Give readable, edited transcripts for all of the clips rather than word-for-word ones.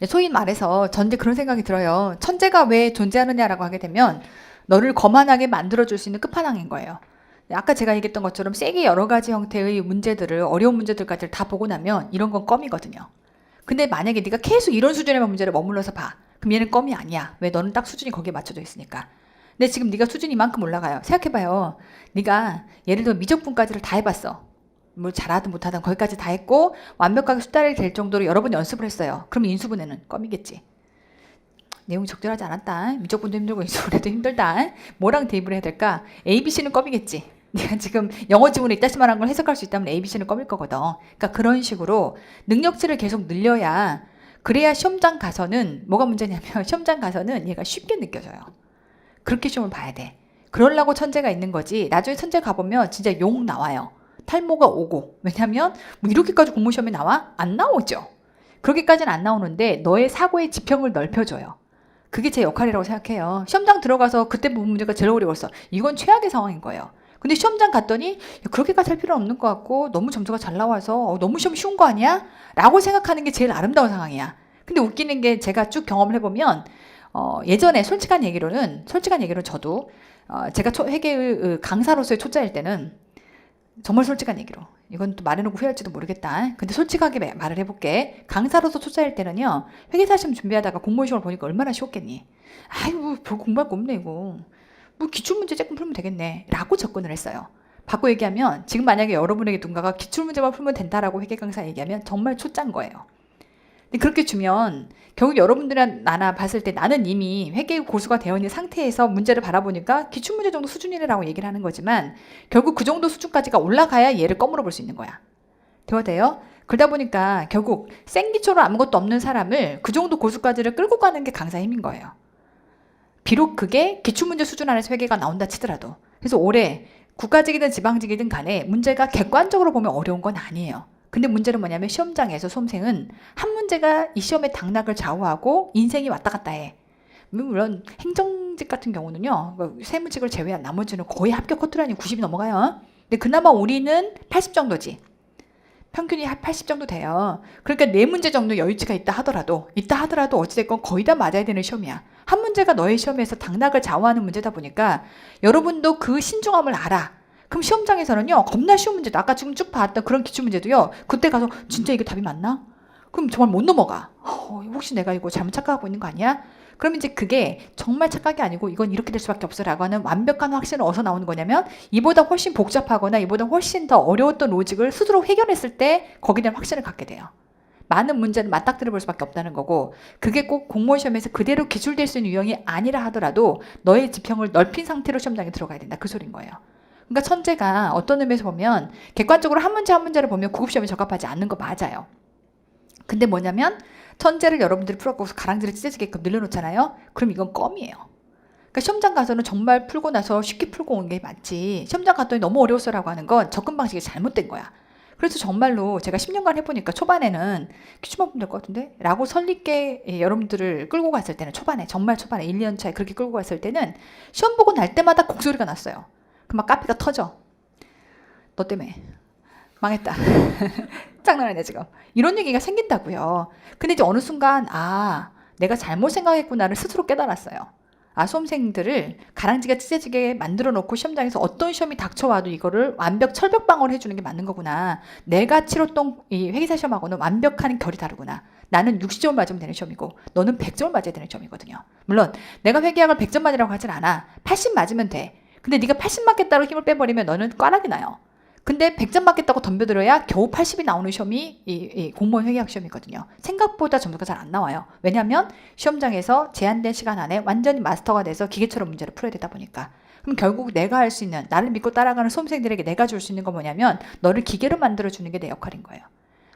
소위 말해서 전제 그런 생각이 들어요. 천재가 왜 존재하느냐라고 하게 되면 너를 거만하게 만들어줄 수 있는 끝판왕인 거예요. 아까 제가 얘기했던 것처럼 세계 여러 가지 형태의 문제들을 어려운 문제들까지 다 보고 나면 이런 건 껌이거든요. 근데 만약에 네가 계속 이런 수준의 문제를 머물러서 봐. 그럼 얘는 껌이 아니야. 왜? 너는 딱 수준이 거기에 맞춰져 있으니까. 근데 지금 네가 수준이 이만큼 올라가요. 생각해봐요. 네가 예를 들어 미적분까지를 다 해봤어. 뭐 잘하든 못하든 거기까지 다 했고 완벽하게 수달이 될 정도로 여러 번 연습을 했어요. 그럼 인수분해는 껌이겠지. 내용이 적절하지 않았다. 미적분도 힘들고 인수분해도 힘들다. 뭐랑 대입을 해야 될까? ABC는 껌이겠지. 내가 지금 영어 지문에 이따시만한 걸 해석할 수 있다면 ABC는 껌일 거거든. 그러니까 그런 식으로 능력치를 계속 늘려야 그래야 시험장 가서는 뭐가 문제냐면 시험장 가서는 얘가 쉽게 느껴져요. 그렇게 시험을 봐야 돼. 그러려고 천재가 있는 거지. 나중에 천재 가보면 진짜 욕 나와요. 탈모가 오고. 왜냐면 뭐 이렇게까지 공무시험에 나와? 안 나오죠. 그렇게까지는 안 나오는데 너의 사고의 지평을 넓혀줘요. 그게 제 역할이라고 생각해요. 시험장 들어가서 그때 본 문제가 제일 어려웠어. 이건 최악의 상황인 거예요. 근데 시험장 갔더니 그렇게까지 할 필요는 없는 것 같고 너무 점수가 잘 나와서 너무 시험 쉬운 거 아니야? 라고 생각하는 게 제일 아름다운 상황이야. 근데 웃기는 게 제가 쭉 경험을 해보면 예전에 솔직한 얘기로는 저도 제가 회계의 강사로서의 초짜일 때는 정말 솔직한 얘기로 이건 또 말해놓고 후회할지도 모르겠다. 근데 솔직하게 말을 해볼게. 강사로서 초짜일 때는요. 회계사 시험 준비하다가 공무원 시험을 보니까 얼마나 쉬웠겠니. 아이고 별 공부할 거 없네 이거. 뭐 기출문제 조금 풀면 되겠네 라고 접근을 했어요. 바꿔 얘기하면 지금 만약에 여러분에게 누군가가 기출문제만 풀면 된다라고 회계 강사 얘기하면 정말 초짜인 거예요. 근데 그렇게 주면 결국 여러분들이나 나나 봤을 때 나는 이미 회계 고수가 되어 있는 상태에서 문제를 바라보니까 기출문제 정도 수준이라고 얘기를 하는 거지만 결국 그 정도 수준까지가 올라가야 얘를 껌으로 볼 수 있는 거야. 대화돼요? 그러다 보니까 결국 생기초로 아무것도 없는 사람을 그 정도 고수까지를 끌고 가는 게 강사의 힘인 거예요. 비록 그게 기출문제 수준 안에서 회계가 나온다 치더라도. 그래서 올해 국가직이든 지방직이든 간에 문제가 객관적으로 보면 어려운 건 아니에요. 근데 문제는 뭐냐면 시험장에서 수험생은 한 문제가 이 시험의 당락을 좌우하고 인생이 왔다 갔다 해. 물론 행정직 같은 경우는요. 세무직을 제외한 나머지는 거의 합격 커트라인이 90이 넘어가요. 근데 그나마 우리는 80 정도지. 평균이 한 80 정도 돼요. 그러니까 4문제 정도 여유치가 있다 하더라도 어찌됐건 거의 다 맞아야 되는 시험이야. 한 문제가 너의 시험에서 당락을 좌우하는 문제다 보니까 여러분도 그 신중함을 알아. 그럼 시험장에서는요. 겁나 쉬운 문제도 아까 지금 쭉 봤던 그런 기출문제도요. 그때 가서 진짜 이게 답이 맞나? 그럼 정말 못 넘어가. 혹시 내가 이거 잘못 착각하고 있는 거 아니야? 그럼 이제 그게 정말 착각이 아니고 이건 이렇게 될 수밖에 없어라고 하는 완벽한 확신은 어디서 나오는 거냐면 이보다 훨씬 복잡하거나 이보다 훨씬 더 어려웠던 로직을 스스로 해결했을 때 거기에 대한 확신을 갖게 돼요. 많은 문제는 맞닥뜨려 볼 수밖에 없다는 거고 그게 꼭 공무원 시험에서 그대로 기출될 수 있는 유형이 아니라 하더라도 너의 지평을 넓힌 상태로 시험장에 들어가야 된다. 그 소린 거예요. 그러니까 천재가 어떤 의미에서 보면 객관적으로 한 문제 한 문제를 보면 구급시험에 적합하지 않는 거 맞아요. 근데 뭐냐면 천재를 여러분들이 풀어갖고서 가랑지를 찢어지게끔 늘려놓잖아요. 그럼 이건 껌이에요. 그러니까 시험장 가서는 정말 풀고 나서 쉽게 풀고 온 게 맞지. 시험장 갔더니 너무 어려웠어라고 하는 건 접근 방식이 잘못된 거야. 그래서 정말로 제가 10년간 해보니까 초반에는 기출만 보면 될 것 같은데? 라고 설립게 여러분들을 끌고 갔을 때는 정말 초반에 1, 2년 차에 그렇게 끌고 갔을 때는 시험 보고 날 때마다 곡소리가 났어요. 그럼 막 카피가 터져. 너 때문에. 망했다. 장난아니야 지금. 이런 얘기가 생긴다고요. 근데 이제 어느 순간 내가 잘못 생각했구나를 스스로 깨달았어요. 수험생들을 가랑지가 찢어지게 만들어 놓고 시험장에서 어떤 시험이 닥쳐와도 이거를 완벽 철벽 방어를 해주는 게 맞는 거구나. 내가 치렀던 이 회계사 시험하고는 완벽한 결이 다르구나. 나는 60점을 맞으면 되는 시험이고 너는 100점을 맞아야 되는 시험이거든요. 물론 내가 회계학을 100점 맞으라고 하진 않아. 80 맞으면 돼. 근데 네가 80 맞겠다고 힘을 빼버리면 너는 꽈락이 나요. 근데 100점 맞겠다고 덤벼들어야 겨우 80이 나오는 시험이 이 공무원 회계학 시험이거든요. 생각보다 점수가 잘 안 나와요. 왜냐하면 시험장에서 제한된 시간 안에 완전히 마스터가 돼서 기계처럼 문제를 풀어야 되다 보니까. 그럼 결국 내가 할 수 있는, 나를 믿고 따라가는 수험생들에게 내가 줄 수 있는 건 뭐냐면 너를 기계로 만들어주는 게 내 역할인 거예요.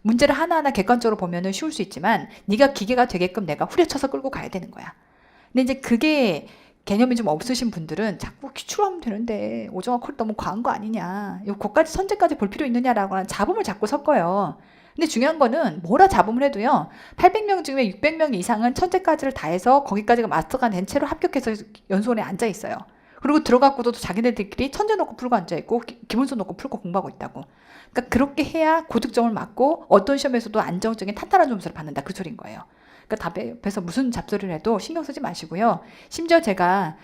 문제를 하나하나 객관적으로 보면은 쉬울 수 있지만 네가 기계가 되게끔 내가 후려쳐서 끌고 가야 되는 거야. 근데 이제 그게 개념이 좀 없으신 분들은 자꾸 기출하면 되는데 오정화 콜 너무 과한 거 아니냐, 거까지 선제까지 볼 필요 있느냐라고 하는 잡음을 자꾸 섞어요. 근데 중요한 거는 뭐라 잡음을 해도요 800명 중에 600명 이상은 천재까지를 다 해서 거기까지가 마스터가 된 채로 합격해서 연수원에 앉아 있어요. 그리고 들어가고도 자기네들끼리 천재 놓고 풀고 앉아있고 기본수 놓고 풀고 공부하고 있다고. 그러니까 그렇게 해야 고득점을 맞고 어떤 시험에서도 안정적인 탄탄한 점수를 받는다, 그 소리인 거예요. 그러니까 답에서 무슨 잡소리를 해도 신경 쓰지 마시고요. 심지어 제가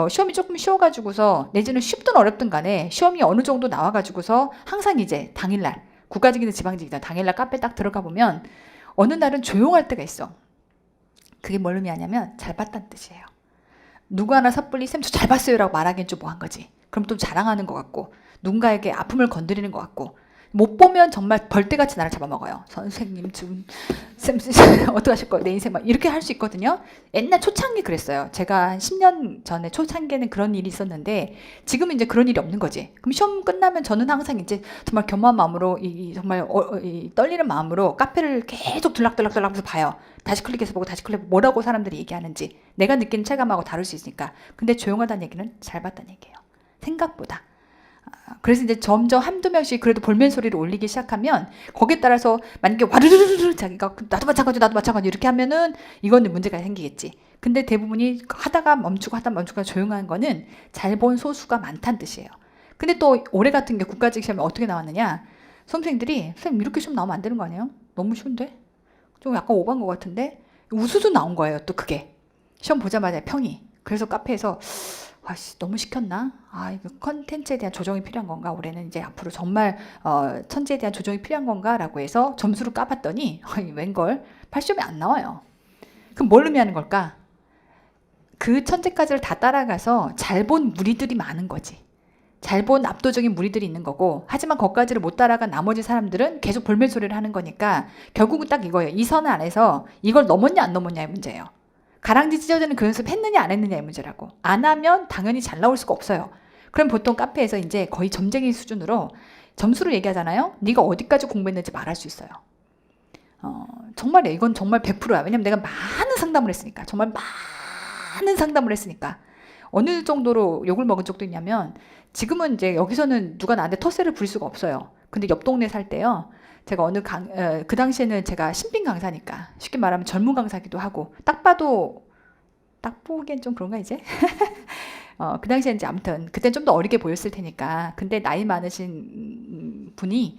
시험이 조금 쉬워가지고서 내지는 쉽든 어렵든 간에 시험이 어느 정도 나와가지고서 항상 이제 당일날 국가직이든 지방직이든 당일날 카페 딱 들어가 보면 어느 날은 조용할 때가 있어. 그게 뭘 의미하냐면 잘 봤다는 뜻이에요. 누구 하나 섣불리 쌤 저 잘 봤어요 라고 말하기엔 좀 뭐한 거지. 그럼 좀 자랑하는 것 같고 누군가에게 아픔을 건드리는 것 같고 못 보면 정말 벌떼같이 나를 잡아먹어요. 선생님 좀 쌤 어떡하실 거예요? 내 인생 막 이렇게 할 수 있거든요. 옛날 초창기 그랬어요. 제가 한 10년 전에 초창기에는 그런 일이 있었는데 지금은 이제 그런 일이 없는 거지. 그럼 시험 끝나면 저는 항상 이제 정말 겸허한 마음으로 정말 떨리는 마음으로 카페를 계속 들락들락하면서 봐요. 다시 클릭해서 보고 다시 클릭해서 뭐라고 사람들이 얘기하는지 내가 느끼는 체감하고 다를 수 있으니까. 근데 조용하다는 얘기는 잘 봤다는 얘기예요. 생각보다. 그래서 이제 점점 한두 명씩 그래도 볼멘 소리를 올리기 시작하면 거기에 따라서 만약에 와르르르르 자기가 나도 마찬가지 이렇게 하면은 이거는 문제가 생기겠지. 근데 대부분이 하다가 멈추고 조용한 거는 잘 본 소수가 많다는 뜻이에요. 근데 또 올해 같은 게 국가직 시험에 어떻게 나왔느냐, 선생님들이 선생님 이렇게 시험 나오면 안 되는 거 아니에요? 너무 쉬운데? 좀 약간 오버한 것 같은데? 우수수 나온 거예요. 또 그게 시험 보자마자 평이. 그래서 카페에서 아씨 너무 시켰나? 이거 컨텐츠에 대한 조정이 필요한 건가? 올해는 이제 앞으로 정말 천재에 대한 조정이 필요한 건가? 라고 해서 점수를 까봤더니 웬걸 8점이 안 나와요. 그럼 뭘 의미하는 걸까? 그 천재까지를 다 따라가서 잘 본 무리들이 많은 거지. 잘 본 압도적인 무리들이 있는 거고, 하지만 거기까지를 못 따라간 나머지 사람들은 계속 볼멘 소리를 하는 거니까 결국은 딱 이거예요. 이 선 안에서 이걸 넘었냐 안 넘었냐의 문제예요. 가랑지 찢어지는 그 연습 했느냐 안 했느냐의 문제라고. 안 하면 당연히 잘 나올 수가 없어요. 그럼 보통 카페에서 이제 거의 점쟁이 수준으로 점수를 얘기하잖아요. 네가 어디까지 공부했는지 말할 수 있어요. 정말이에요. 이건 정말 100%야. 왜냐면 내가 많은 상담을 했으니까. 정말 많은 상담을 했으니까. 어느 정도로 욕을 먹은 적도 있냐면, 지금은 이제 여기서는 누가 나한테 텃세를 부릴 수가 없어요. 근데 옆 동네 살 때요. 제가 그 당시에는 제가 신빙 강사니까 쉽게 말하면 젊은 강사기도 하고 딱 보기엔 좀 그런가 이제? 그 당시에 이제 아무튼 그땐 좀 더 어리게 보였을 테니까. 근데 나이 많으신 분이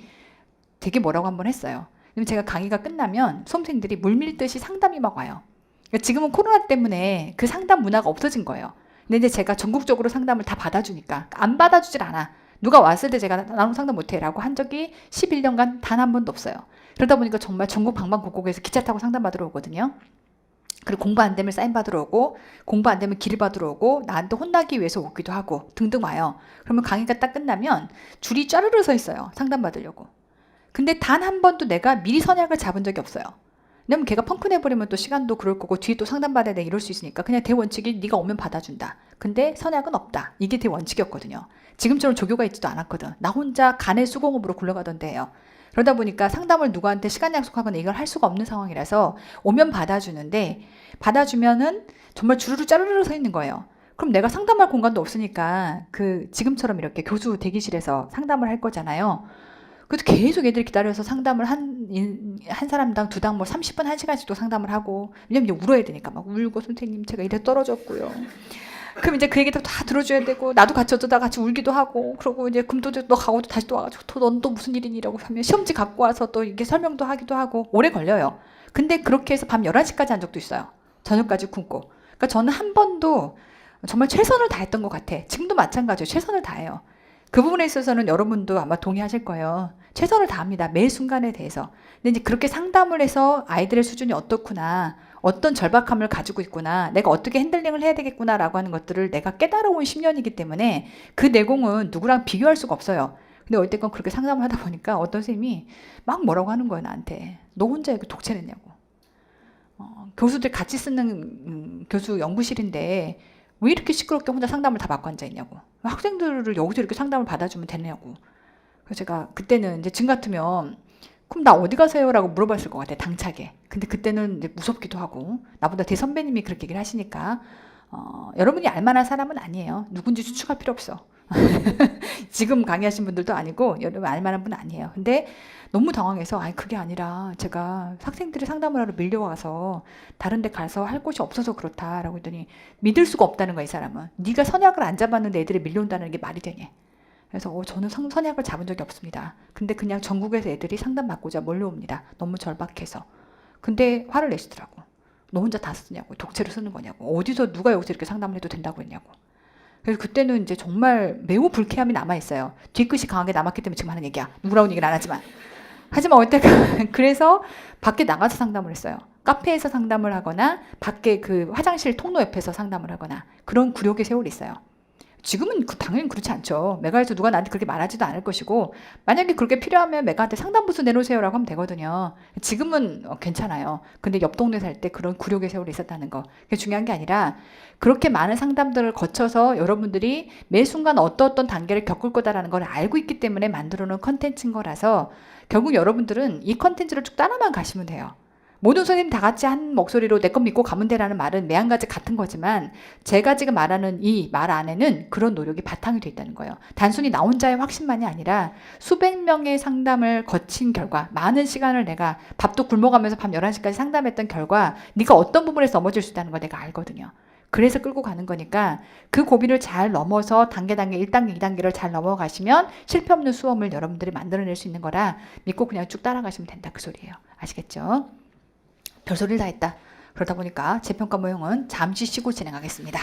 되게 뭐라고 한번 했어요. 왜냐면 제가 강의가 끝나면 수험생들이 물밀듯이 상담이 막 와요. 그러니까 지금은 코로나 때문에 그 상담 문화가 없어진 거예요. 근데 이제 제가 전국적으로 상담을 다 받아주니까 안 받아주질 않아. 누가 왔을 때 제가 나는 상담 못해 라고 한 적이 11년간 단 한 번도 없어요. 그러다 보니까 정말 전국 방방곡곡에서 기차 타고 상담받으러 오거든요. 그리고 공부 안 되면 사인 받으러 오고, 공부 안 되면 길 받으러 오고, 나한테 혼나기 위해서 오기도 하고 등등 와요. 그러면 강의가 딱 끝나면 줄이 쫘르르 서 있어요. 상담 받으려고. 근데 단 한 번도 내가 미리 선약을 잡은 적이 없어요. 왜냐면 걔가 펑크 내버리면 또 시간도 그럴 거고 뒤에 또 상담받아야 돼 이럴 수 있으니까 그냥 대원칙이 네가 오면 받아준다. 근데 선약은 없다. 이게 대원칙이었거든요. 지금처럼 조교가 있지도 않았거든. 나 혼자 간의 수공업으로 굴러가던데요. 그러다 보니까 상담을 누구한테 시간 약속하거나 이걸 할 수가 없는 상황이라서 오면 받아주는데, 받아주면은 정말 주르르 짜르르 서 있는 거예요. 그럼 내가 상담할 공간도 없으니까 지금처럼 이렇게 교수 대기실에서 상담을 할 거잖아요. 그래도 계속 애들 기다려서 상담을 한 사람당 두당 뭐 30분 1시간씩도 상담을 하고, 왜냐면 이제 울어야 되니까 막 울고 선생님 제가 이래 떨어졌고요. 그럼 이제 그 얘기도 다 들어줘야 되고, 나도 같이 어쩌다 같이 울기도 하고, 그러고 이제 금도 너 가고 다시 또 와가지고 넌 또 무슨 일이니라고 하면 시험지 갖고 와서 또 이게 설명도 하기도 하고 오래 걸려요. 근데 그렇게 해서 밤 11시까지 한 적도 있어요. 저녁까지 굶고. 그러니까 저는 한 번도 정말 최선을 다했던 것 같아. 지금도 마찬가지예요. 최선을 다해요. 그 부분에 있어서는 여러분도 아마 동의하실 거예요. 최선을 다합니다. 매 순간에 대해서. 근데 이제 그렇게 상담을 해서 아이들의 수준이 어떻구나, 어떤 절박함을 가지고 있구나, 내가 어떻게 핸들링을 해야 되겠구나 라고 하는 것들을 내가 깨달아온 10년이기 때문에 그 내공은 누구랑 비교할 수가 없어요. 근데 어쨌건 그렇게 상담을 하다 보니까 어떤 선생님이 막 뭐라고 하는 거예요, 나한테. 너 혼자 이렇게 독채냈냐고. 교수들 같이 쓰는 교수 연구실인데 왜 이렇게 시끄럽게 혼자 상담을 다 받고 앉아있냐고. 학생들을 여기서 이렇게 상담을 받아주면 되냐고. 그래서 제가 그때는 이제 지금 같으면 그럼 나 어디 가세요? 라고 물어봤을 것 같아요. 당차게. 근데 그때는 이제 무섭기도 하고, 나보다 대선배님이 그렇게 얘기를 하시니까 여러분이 알만한 사람은 아니에요. 누군지 추측할 필요 없어. 지금 강의하신 분들도 아니고 여러분 알만한 분 아니에요. 근데 너무 당황해서 아니 그게 아니라 제가 학생들이 상담을 하러 밀려와서 다른 데 가서 할 곳이 없어서 그렇다라고 했더니 믿을 수가 없다는 거야 이 사람은. 네가 선약을 안 잡았는데 애들이 밀려온다는 게 말이 되냐. 그래서 저는 선약을 잡은 적이 없습니다. 근데 그냥 전국에서 애들이 상담받고자 몰려옵니다. 너무 절박해서. 근데 화를 내시더라고. 너 혼자 다 쓰냐고. 독채로 쓰는 거냐고. 어디서 누가 여기서 이렇게 상담을 해도 된다고 했냐고. 그래서 그때는 이제 정말 매우 불쾌함이 남아있어요. 뒤끝이 강하게 남았기 때문에 지금 하는 얘기야. 누구라고 얘기는 안 하지만. 하지만 어때가 그래서 밖에 나가서 상담을 했어요. 카페에서 상담을 하거나 밖에 그 화장실 통로 옆에서 상담을 하거나 그런 굴욕의 세월이 있어요. 지금은 당연히 그렇지 않죠. 메가에서 누가 나한테 그렇게 말하지도 않을 것이고 만약에 그렇게 필요하면 메가한테 상담부서 내놓으세요라고 하면 되거든요. 지금은 괜찮아요. 근데 옆 동네 살 때 그런 굴욕의 세월이 있었다는 거. 그게 중요한 게 아니라 그렇게 많은 상담들을 거쳐서 여러분들이 매 순간 어떤 단계를 겪을 거다라는 걸 알고 있기 때문에 만들어 놓은 컨텐츠인 거라서 결국 여러분들은 이 컨텐츠를 쭉 따라만 가시면 돼요. 모든 선생님 다 같이 한 목소리로 내 것 믿고 가면 되라는 말은 매한가지 같은 거지만 제가 지금 말하는 이 말 안에는 그런 노력이 바탕이 돼 있다는 거예요. 단순히 나 혼자의 확신만이 아니라 수백 명의 상담을 거친 결과 많은 시간을 내가 밥도 굶어가면서 밤 11시까지 상담했던 결과 네가 어떤 부분에서 넘어질 수 있다는 거 내가 알거든요. 그래서 끌고 가는 거니까 그 고비를 잘 넘어서 단계 1단계 2단계를 잘 넘어가시면 실패 없는 수험을 여러분들이 만들어낼 수 있는 거라 믿고 그냥 쭉 따라가시면 된다 그 소리예요. 아시겠죠? 별소리를 다 했다. 그러다 보니까 재평가 모형은 잠시 쉬고 진행하겠습니다.